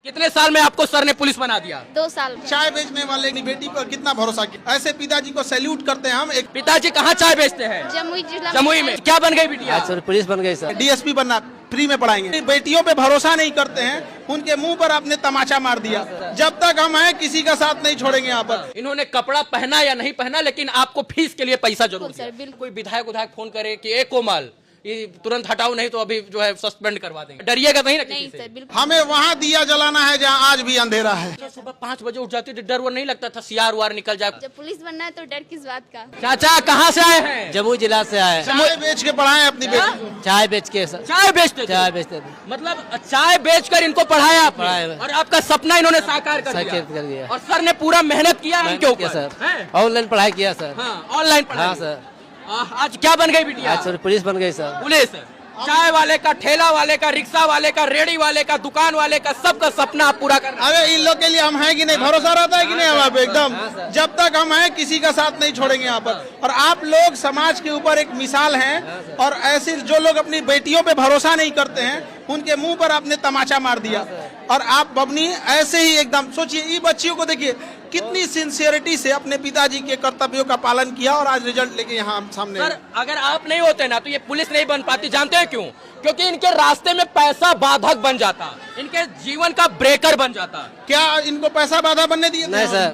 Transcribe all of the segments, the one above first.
कितने साल में आपको सर ने पुलिस बना दिया? 2 साल में। चाय बेचने वाले की बेटी पर कितना भरोसा किया। ऐसे पिताजी को सैल्यूट करते हैं हम। एक पिताजी कहाँ चाय बेचते हैं? जमुई जिला जमुई में। क्या बन गई बिटिया? सर पुलिस बन गई सर। डीएसपी बनना, फ्री में पढ़ाएंगे। बेटियों पे भरोसा नहीं करते हैं, उनके मुंह पर आपने तमाचा मार दिया। जब तक हम हैं किसी का साथ नहीं छोड़ेंगे यहाँ पर। इन्होंने कपड़ा पहना या नहीं पहना, लेकिन आपको फीस के लिए पैसा जरूर बिल्कुल सर, दिया। बिल्कुल। कोई विधायक फोन करे कि ए कोमल ये तुरंत हटाओ, नहीं तो अभी जो है सस्पेंड करवा देंगे। डरिएगा नहीं ना नहीं किसी सर, से? बिल्कुल। हमें वहाँ दिया जलाना है जहाँ आज भी अंधेरा है। सुबह 5 बजे उठ जाती थी, डर वो नहीं लगता था सियार वार निकल जाए? जब पुलिस बनना है तो डर किस बात का। चाचा कहाँ से आए हैं? जमुई जिला से आए। चाय बेच के पढ़ाएं अपनी बेटी को। चाय बेच के सर। चाय बेचते थे? चाय बेचते थे। मतलब चाय बेचकर इनको पढ़ाया आपने? पढ़ाया। और आपका सपना इन्होंने साकार कर साकार कर दिया। दिया। और सर ने पूरा मेहनत किया इनके ऊपर सर, हैं? ऑनलाइन पढ़ाई किया सर। हाँ, ऑनलाइन पढ़ाई। हाँ सर। आज क्या बन गई बिटिया? आज सर पुलिस बन गई सर। पुलिस। चाय वाले का, ठेला वाले का, रिक्शा वाले का, रेडी वाले का, दुकान वाले का, सबका सपना आप पूरा कर। अरे इन लोग के लिए हम हैं कि नहीं, भरोसा रहता है कि नहीं हमारे पे एकदम। जब तक हम हैं किसी का साथ नहीं छोड़ेंगे यहाँ पर। और आप लोग समाज के ऊपर एक मिसाल हैं। और ऐसे जो लोग अपनी बेटियों पे भरोसा नहीं करते हैं, उनके मुंह पर आपने तमाचा मार दिया। और आप बबनी ऐसे ही एकदम सोचिए, ये बच्चियों को देखिए कितनी सिंसियरिटी से अपने पिताजी के कर्तव्यों का पालन किया और आज रिजल्ट लेके यहाँ सामने। सर अगर आप नहीं होते ना तो ये पुलिस नहीं बन पाती। जानते हैं क्यों? क्योंकि इनके रास्ते में पैसा बाधक बन जाता, इनके जीवन का ब्रेकर बन जाता। क्या इनको पैसा बाधा बनने दिए? नहीं सर।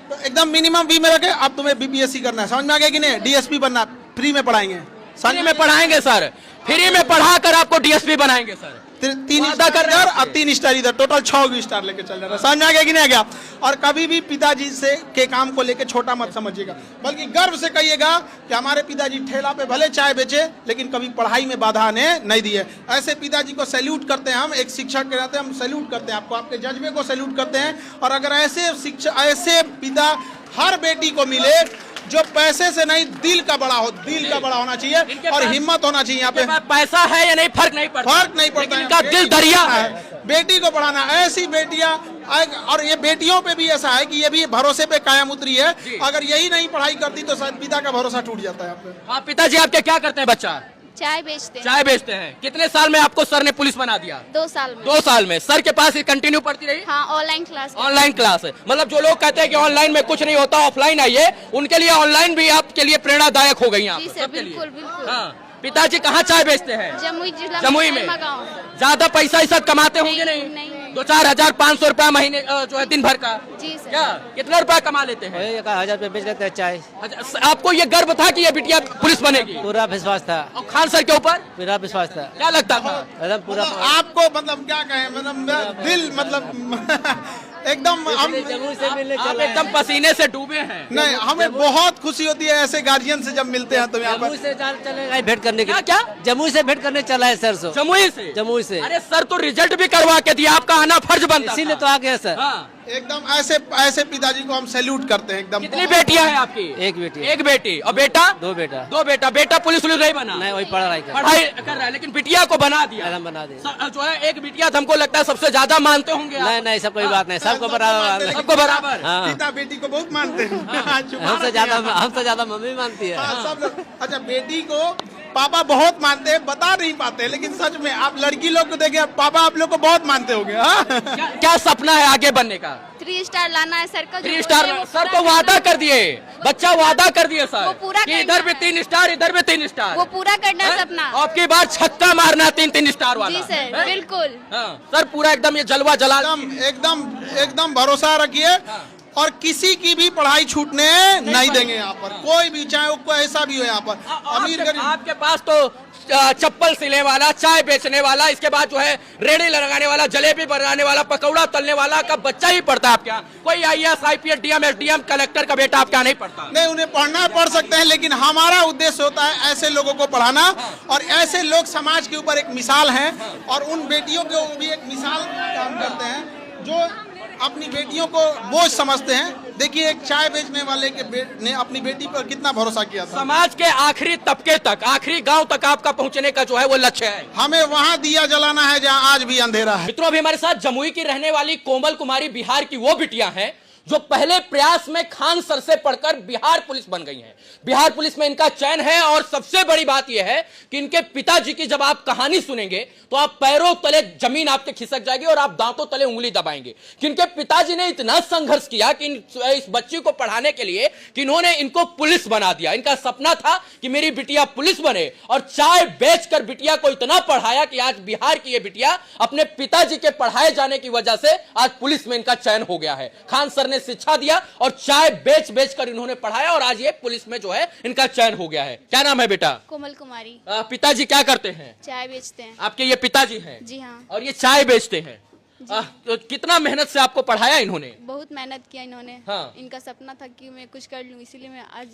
तो एकदम मिनिमम फी में रखे। अब तुम्हें बीपीएससी करना है, समझ में आ गया कि नहीं? डीएसपी बनना, फ्री में पढ़ाएंगे। फ्री में पढ़ाएंगे सर, फ्री में पढ़ाकर आपको डीएसपी बनाएंगे सर। 3 स्टार इधर और 3 स्टार इधर, टोटल 6 स्टार लेके चल रहा है। समझ में आ गया कि नहीं आ गया? और कभी भी पिताजी से के काम को लेके छोटा मत समझिएगा, बल्कि गर्व से कहिएगा कि हमारे पिताजी ठेला पे भले चाय बेचे लेकिन कभी पढ़ाई में बाधा आने नहीं दिए। ऐसे पिताजी को सैल्यूट करते हैं हम। एक शिक्षक के नाते हम सैल्यूट करते हैं आपको, आपके जज्बे को सैल्यूट करते हैं। और अगर ऐसे पिता हर बेटी को मिले जो पैसे से नहीं दिल का बड़ा हो, दिल का बड़ा होना चाहिए और हिम्मत होना चाहिए। यहाँ पे पैसा है या नहीं फर्क नहीं पड़ता, फर्क नहीं पड़ता, इनका दिल दरिया है। बेटी को पढ़ाना, ऐसी बेटियां। और ये बेटियों पे भी ऐसा है कि ये भी भरोसे पे कायम उतरी है। अगर यही नहीं पढ़ाई करती तो शायद पिता का भरोसा टूट जाता है। आप पिताजी आपके क्या करते हैं? बच्चा चाय बेचते हैं। चाय बेचते हैं। कितने साल में आपको सर ने पुलिस बना दिया? 2 साल में। 2 साल में। सर के पास कंटिन्यू पढ़ती रही? हाँ, ऑनलाइन क्लास। ऑनलाइन क्लास है। मतलब जो लोग कहते हैं कि ऑनलाइन में कुछ नहीं होता, ऑफलाइन आइए, उनके लिए ऑनलाइन भी आपके लिए प्रेरणादायक हो गई यहाँ जी पर, सर, सबके लिए। बिल्कुल बिल्कुल। हाँ। पिताजी कहाँ चाय बेचते हैं? जमुई जिला जमुई में। गाँव। ज्यादा पैसा इस कमाते होंगे? नहीं, नहीं, नहीं। 2-4 हजार 500 रुपया महीने जो है दिन भर का। जी सर। क्या कितना रुपया कमा लेते हैं? 1000 रुपये बेच लेते हैं चाय। अच्छा, आपको ये गर्व था कि ये बिटिया पुलिस बनेगी? पूरा विश्वास था। और खान सर के ऊपर पूरा विश्वास था। क्या लगता था? एकदम पूरा। आपको मतलब क्या कहें, मतलब दिल मतलब एकदम हम जमुई से मिलने आप चले हैं। एकदम पसीने से डूबे हैं। नहीं, हमें बहुत खुशी होती है ऐसे गार्जियन से जब मिलते हैं तो यहाँ जमुई पर। से चले गए भेंट करने के। क्या? जमुई से भेंट करने चला है सर सो। जमुई से? जमुई से। अरे सर तो रिजल्ट भी करवा के दिया, आपका आना फर्ज बनता इसीलिए था। तो आ गया सर। हाँ। एकदम ऐसे पिताजी को हम सैल्यूट करते हैं एकदम। कितनी बेटियां हैं आपकी? एक बेटी। एक बेटी। और बेटा? 2 बेटा। 2 बेटा। बेटा पुलिस नहीं बना? नहीं, वही पढ़ाई कर रहा है, लेकिन बिटिया को बना दिया। एकदम बना दिया। जो है एक बिटिया हमको लगता है सबसे ज्यादा मानते होंगे आप। नहीं नहीं, सब कोई बात नहीं, सबको बराबर। सबको बराबर। हाँ। पिता बेटी को बहुत मानते हैं। हमसे ज्यादा मम्मी मानती है। हाँ, सब लोग। अच्छा, बेटी को पापा बहुत मानते हैं, बता नहीं पाते, लेकिन सच में आप लड़की लोग को देखे, पापा आप लोग को बहुत मानते होंगे। क्या सपना है आगे बनने का? 3 स्टार लाना है सर का। 3 स्टार। सर तो वादा कर दिए, बच्चा वादा कर दिए सर, वो पूरा कि इधर भी 3 स्टार, इधर भी 3 स्टार। वो पूरा करना है सपना। आपकी बार छक्का मारना 3-3 स्टार वाला। जी सर, बिल्कुल। सर पूरा एकदम ये जलवा जला। एकदम भरोसा रखिए और किसी की भी पढ़ाई छूटने नहीं देंगे यहाँ पर। कोई भी, चाहे वो ऐसा भी हो यहाँ पर अमीर गरीब। आपके पास तो चप्पल सिलने वाला, चाय बेचने वाला, इसके बाद जो है रेड़ी लगाने वाला, जलेबी बनाने वाला, पकौड़ा तलने वाला का बच्चा ही पढ़ता है आपके यहाँ। कोई IAS, IPS, DM, SDM, collector का बेटा आपके यहाँ नहीं पढ़ता? नहीं, उन्हें पढ़ना पढ़ सकते हैं, लेकिन हमारा उद्देश्य होता है ऐसे लोगों को पढ़ाना। और ऐसे लोग समाज के ऊपर एक मिसाल हैं और उन बेटियों को भी एक मिसाल काम करते हैं जो अपनी बेटियों को बोझ समझते हैं। देखिए, एक चाय बेचने वाले ने अपनी बेटी पर कितना भरोसा किया था। समाज के आखिरी तबके तक, आखिरी गांव तक आपका पहुंचने का जो है वो लक्ष्य है। हमें वहाँ दिया जलाना है जहाँ आज भी अंधेरा है। मित्रों, अभी हमारे साथ जमुई की रहने वाली कोमल कुमारी बिहार की वो बिटियां हैं जो पहले प्रयास में खान सर से पढ़कर बिहार पुलिस बन गई हैं। बिहार पुलिस में इनका चयन है और सबसे बड़ी बात यह है कि इनके पिताजी की जब आप कहानी सुनेंगे तो आप पैरों तले जमीन आपके खिसक जाएगी और आप दांतों तले उंगली दबाएंगे कि इनके पिताजी ने इतना संघर्ष किया कि इस बच्ची को पढ़ाने के लिए कि इन्होंने इनको पुलिस बना दिया। इनका सपना था कि मेरी बिटिया पुलिस बने और चाय बेचकर बिटिया को इतना पढ़ाया कि आज बिहार की ये बिटिया अपने पिताजी के पढ़ाए जाने की वजह से आज पुलिस में इनका चयन हो गया है। खान सर ने शिक्षा दिया और चाय बेच बेच कर इन्होंने पढ़ाया और आज ये पुलिस में जो है इनका चयन हो गया है। क्या नाम है बेटा? कोमल कुमारी। पिताजी क्या करते हैं? चाय बेचते हैं। आपके ये पिताजी हैं? जी हाँ। और ये चाय बेचते हैं। तो कितना मेहनत से आपको पढ़ाया इन्होंने? बहुत मेहनत किया इन्होंने। हाँ। इनका सपना था कि मैं कुछ कर लूं, इसीलिए मैं आज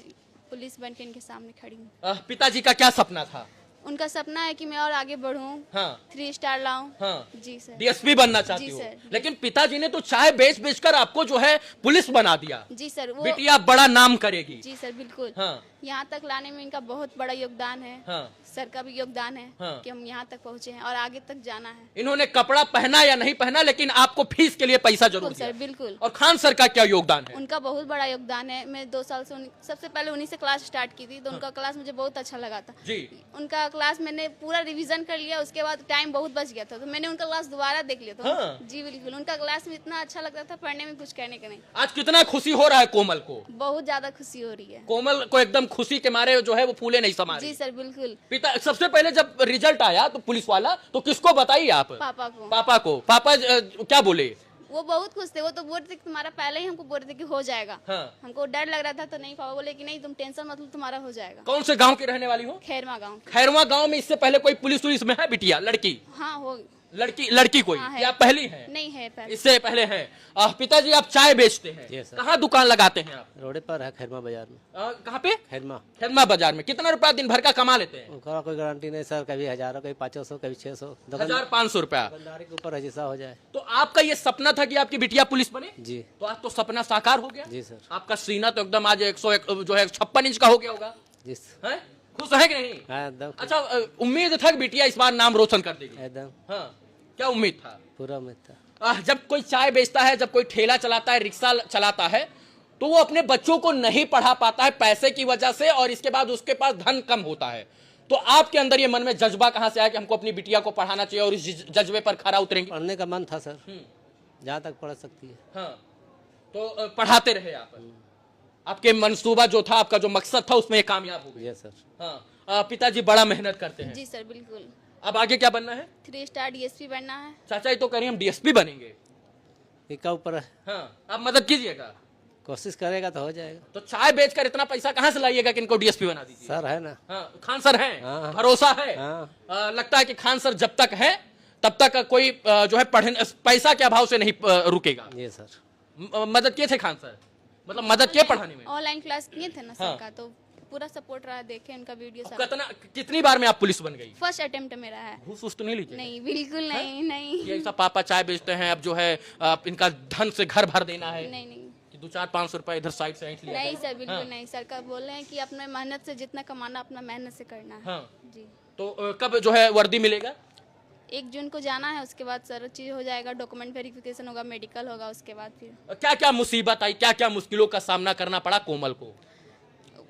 पुलिस बन के इनके सामने खड़ी हूँ। पिताजी का क्या सपना था? उनका सपना है कि मैं और आगे बढ़ूं, हाँ। 3 स्टार लाऊं। हाँ। जी सर। डीएसपी बनना चाहती जी हो, सर। लेकिन पिताजी ने तो चाय बेच बेच कर आपको जो है पुलिस बना दिया। जी सर। वो बिटिया बड़ा नाम करेगी। जी सर बिल्कुल। हाँ। यहाँ तक लाने में इनका बहुत बड़ा योगदान है। हाँ। सर का भी योगदान है हाँ। कि हम यहाँ तक पहुँचे हैं और आगे तक जाना है। इन्होंने कपड़ा पहना या नहीं पहना, लेकिन आपको फीस के लिए पैसा जरूर बिल्कुल दिया। सर बिल्कुल। और खान सर का क्या योगदान है? उनका बहुत बड़ा योगदान है। मैं 2 साल से सबसे पहले उन्हीं से क्लास स्टार्ट की थी, तो उनका क्लास मुझे बहुत अच्छा लगा था। जी। उनका क्लास मैंने पूरा रिवीजन कर लिया, उसके बाद टाइम बहुत बच गया था तो मैंने उनका क्लास दोबारा देख लिया था। हाँ। जी बिल्कुल। उनका क्लास में इतना अच्छा लगता था, पढ़ने में कुछ कहने का नहीं। आज कितना खुशी हो रहा है कोमल को? बहुत ज्यादा खुशी हो रही है। कोमल को एकदम खुशी के मारे जो है वो फूले नहीं समा रही। जी सर बिल्कुल। पिता सबसे पहले जब रिजल्ट आया तो पुलिस वाला तो किसको बताइए आप? पापा को। पापा को। पापा क्या बोले? वो बहुत खुश थे। वो तो बोल रहे थे कि तुम्हारा पहले ही हमको बोल रहे थे कि हो जाएगा। हाँ। हमको डर लग रहा था तो नहीं, पापा बोले कि नहीं तुम टेंशन मत लो, तुम्हारा हो जाएगा। कौन से गांव की रहने वाली हो? खैरमा गाँव। खैरवा गांव में इससे पहले कोई पुलिस वुलिस में है बिटिया? लड़की? हाँ हो। लड़की कोई? हाँ, है। या पहली है? नहीं है पहले। इससे पहले है। पिताजी आप चाय बेचते हैं? जी सर। कहाँ दुकान लगाते हैं आप? रोड पर है खैरमा बाजार में। कहाँ पे? खैरमा। खैरमा बाजार में। कितना रुपया दिन भर का कमा लेते हैं? उनका कोई गारंटी नहीं सर, कभी 1000, कभी 500, कभी 600। 1500 रुपया। दुकानदारी के ऊपर है, जैसा हो जाए। तो आपका ये सपना था कि आपकी बिटिया पुलिस बने? जी। तो आज तो सपना साकार हो गया। जी सर। आपका सीना तो एकदम आज 100 जो है 56 इंच का हो गया होगा। जी हैं? खुश है कि नहीं? हाँ एकदम। अच्छा, उम्मीद था कि बिटिया इस बार नाम रोशन कर देगी? एकदम हाँ। क्या उम्मीद था? पूरा उम्मीद था। जब कोई चाय बेचता है, जब कोई ठेला चलाता है, रिक्शा चलाता है, तो वो अपने बच्चों को नहीं पढ़ा पाता है पैसे की वजह से, और इसके बाद उसके पास धन कम होता है। तो आपके अंदर ये मन में जज्बा कहाँ से आया कि हमको अपनी बिटिया को पढ़ाना चाहिए और इस जज्बे पर खरा उतरेंगे? पढ़ने का मन था सर, जहाँ तक पढ़ सकती है। हाँ। तो पढ़ाते रहे आप। आपके मंसूबा जो था, आपका जो मकसद था, उसमें ये कामयाब हो गए। जी सर। हाँ। पिताजी बड़ा मेहनत करते हैं। जी सर बिल्कुल। अब आगे क्या बनना है? 3 स्टार डीएसपी बनना है। चाचा ये तो कह रही हम डीएसपी बनेंगे। इनका ऊपर है, हाँ। आप मदद कीजिएगा। कोशिश करेगा तो हो जाएगा। तो चाय बेचकर इतना पैसा कहाँ से लाइएगा कि इनको डीएसपी बना दीजिए? सर है ना। हाँ। खान सर हैं? हाँ। भरोसा है? हाँ। लगता है कि खान सर जब तक है तब तक कोई जो है पढ़ने पैसा के अभाव से नहीं रुकेगा। जी सर। मदद किए थे खान सर? मतलब मदद किए पढ़ाने में? ऑनलाइन क्लास किए थे ना सर हाँ। का, तो पूरा सपोर्ट रहा, देखे उनका वीडियो सब। कितनी बार में आप पुलिस बन गई? फर्स्ट अटेम्प्ट मेरा है। घूस वूस तो नहीं लीजिए? नहीं बिल्कुल नहीं। नहीं ये ऐसा पापा चाय बेचते हैं, अब जो है इनका धन से घर भर देना है नहीं नहीं कि 200-500 रुपए इधर साइड से ऐंठ लिया नहीं जाए। सर बिल्कुल हाँ। नहीं। सर का बोल रहे हैं कि अपने मेहनत से जितना कमाना अपना मेहनत से करना है। हाँ। जी। तो कब जो है वर्दी मिलेगा? 1 जून को जाना है, उसके बाद सारा चीज हो जाएगा, डॉक्यूमेंट वेरिफिकेशन होगा, मेडिकल होगा, उसके बाद फिर क्या क्या मुसीबत आई, क्या क्या मुश्किलों का सामना करना पड़ा कोमल को?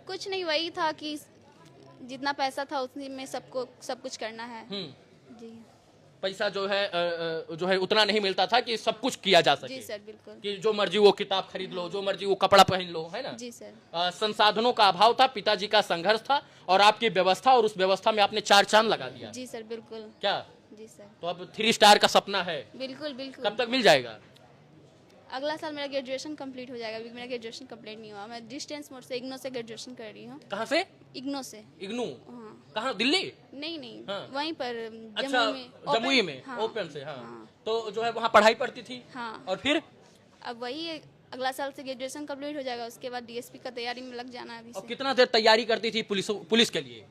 कुछ नहीं, वही था कि जितना पैसा था उसी में सब कुछ करना है। जी। पैसा जो है उतना नहीं मिलता था कि सब कुछ किया जा सके। जी सर बिल्कुल। कि जो मर्जी वो किताब खरीद लो, जो मर्जी वो कपड़ा पहन लो, है ना? जी सर। संसाधनों का अभाव था, पिताजी का संघर्ष था और आपकी व्यवस्था, और उस व्यवस्था में आपने 4 चांद लगा दिया। जी सर बिल्कुल। क्या? जी सर। तो अब 3 स्टार का सपना है? बिल्कुल बिल्कुल। कब तक मिल जाएगा? अगला साल मेरा ग्रेजुएशन कंप्लीट हो जाएगा। अभी मेरा ग्रेजुएशन कंप्लीट नहीं हुआ। मैं डिस्टेंस मोड से इग्नो से ग्रेजुएशन कर रही हूँ। कहाँ से? इग्नो से। इग्नू? हाँ। कहाँ? दिल्ली? नहीं नहीं। हाँ। वहीं पर अच्छा, जमुई में। जमुई में। हाँ। ओपन से। हाँ। हाँ। तो जो है वहाँ पढ़ाई पढ़ती थी? हाँ। और फिर अब वही अगला साल से ग्रेजुएशन कंप्लीट हो जाएगा, उसके बाद डीएसपी का तैयारी में लग जाना है अभी और से। कितना देर तैयारी करती थी पुलिस के लिए?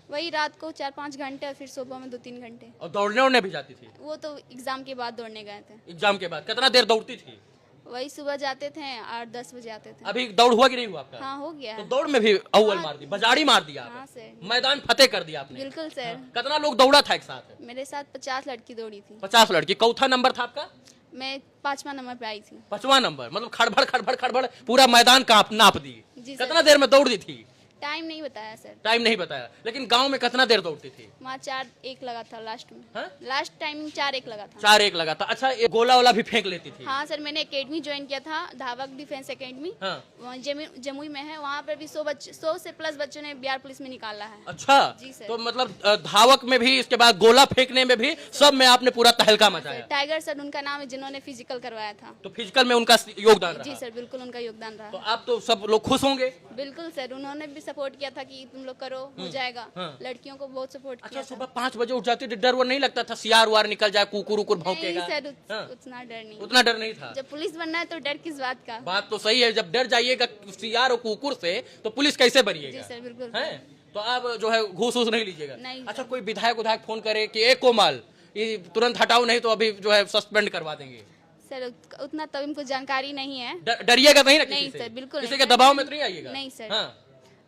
वही रात को 4-5 घंटे और फिर सुबह में 2-3 घंटे। और दौड़ने भी जाती थी? वो तो एग्जाम के बाद दौड़ने गए थे। एग्जाम के बाद कितना देर दौड़ती थी? वही सुबह जाते थे और 10 बजे आते थे। अभी दौड़ हुआ कि नहीं हुआ आपका? हाँ हो गया तो है। दौड़ में भी अव्वल मार दी, बजाड़ी मार दिया हाँ आपने। सर। मैदान फतेह कर दिया आपने। बिल्कुल सर। कितना लोग दौड़ा था एक साथ? मेरे साथ 50 लड़की दौड़ी थी। 50 लड़की। चौथा नंबर था आपका? मैं 5वां नंबर पे आई थी। 5वां नंबर, मतलब खड़बड़ खड़बड़ खड़बड़ पूरा मैदान नाप दी। जी सर। कितना देर में दौड़ दी थी? टाइम नहीं बताया सर। टाइम नहीं बताया, लेकिन गांव में कितना देर दौड़ती थी? वहाँ 4-1 लगा था लास्ट में। हाँ? लास्ट टाइमिंग 4-1 लगा था। 4-1 लगा था। अच्छा, ये गोला वाला भी फेंक लेती थी? हाँ सर, मैंने एकेडमी ज्वाइन किया था, धावक डिफेंस एकेडमी। हाँ। वहाँ जमुई में है। वहाँ पर भी 100 से प्लस बच्चों ने बिहार पुलिस में निकाला है। अच्छा। जी सर। तो मतलब धावक में भी, इसके बाद गोला फेंकने में भी, सब में आपने पूरा तहलका मचाया। टाइगर सर उनका नाम है, जिन्होंने फिजिकल करवाया था। तो फिजिकल में उनका योगदान रहा? जी सर, बिल्कुल उनका योगदान तो रहा। आप तो सब लोग खुश होंगे? बिल्कुल सर, उन्होंने भी सपोर्ट किया था कि तुम लोग करो, हो जाएगा। हाँ। लड़कियों को बहुत सपोर्ट अच्छा, किया था। सुबह 5 बजे उठ जाती थी, डर वो नहीं लगता था सियार वार निकल जाए, कुकुर उकुर नहीं भौंकेगा? सर, हाँ। उतना डर नहीं। उतना डर नहीं था? जब पुलिस बनना है तो डर किस बात का। बात तो सही है, जब डर जाइएगा सियार और कुकुर से तो पुलिस कैसे बनिएगा? जी सर, बिल्कुल। है तो आप जो है घूस वूस नहीं लीजिएगा? नहीं। अच्छा, कोई विधायक फोन करे कि एक कोमल ये तुरंत हटाओ, नहीं तो अभी जो है सस्पेंड करवा देंगे? सर उतना तब इनको जानकारी नहीं है। डरिएगा नहीं ना किसी नहीं से? सर, बिल्कुल किसी नहीं। के दबाव में तो नहीं आइएगा? नहीं सर। हाँ,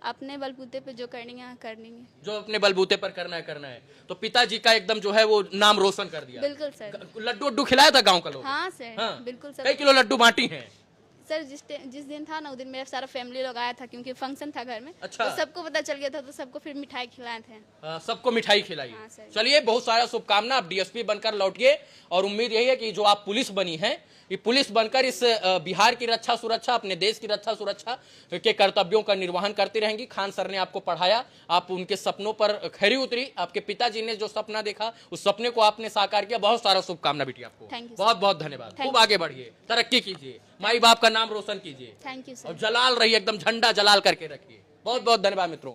अपने बलबूते पे जो करनी है कर लेंगे। जो अपने बलबूते पर करना है। तो पिताजी का एकदम जो है वो नाम रोशन कर दिया। बिल्कुल सर। लड्डू उड्डू खिलाया था गांव का लोग? हाँ सर। हाँ। बिल्कुल कई सर। किलो लड्डू बांटी हैं? सर जिस दिन था ना, उस दिन मेरा सारा फैमिली लोग आया था, क्योंकि फंक्शन था घर में। अच्छा। तो सबको पता चल गया था, तो सबको फिर मिठाई खिलाए थे। सबको मिठाई खिलाई। हाँ, सर। चलिए, बहुत सारा शुभकामना, आप डीएसपी बनकर लौटिए, और उम्मीद यही है कि जो आप पुलिस बनी हैं, ये पुलिस बनकर इस बिहार की रक्षा सुरक्षा, अपने देश की रक्षा सुरक्षा के कर्तव्यों का निर्वहन करती रहेंगी। खान सर ने आपको पढ़ाया, आप उनके सपनों पर खरी उतरी, आपके पिताजी ने जो सपना देखा उस सपने को आपने साकार किया। बहुत सारा शुभकामना बेटी आपको। Thank you, बहुत बहुत धन्यवाद। Thank खूब you. आगे बढ़िए, तरक्की कीजिए, माई बाप का नाम रोशन कीजिए, थैंक यू और सर। जलाल रहिए, एकदम झंडा जलाल करके रखिए। बहुत बहुत धन्यवाद मित्रों।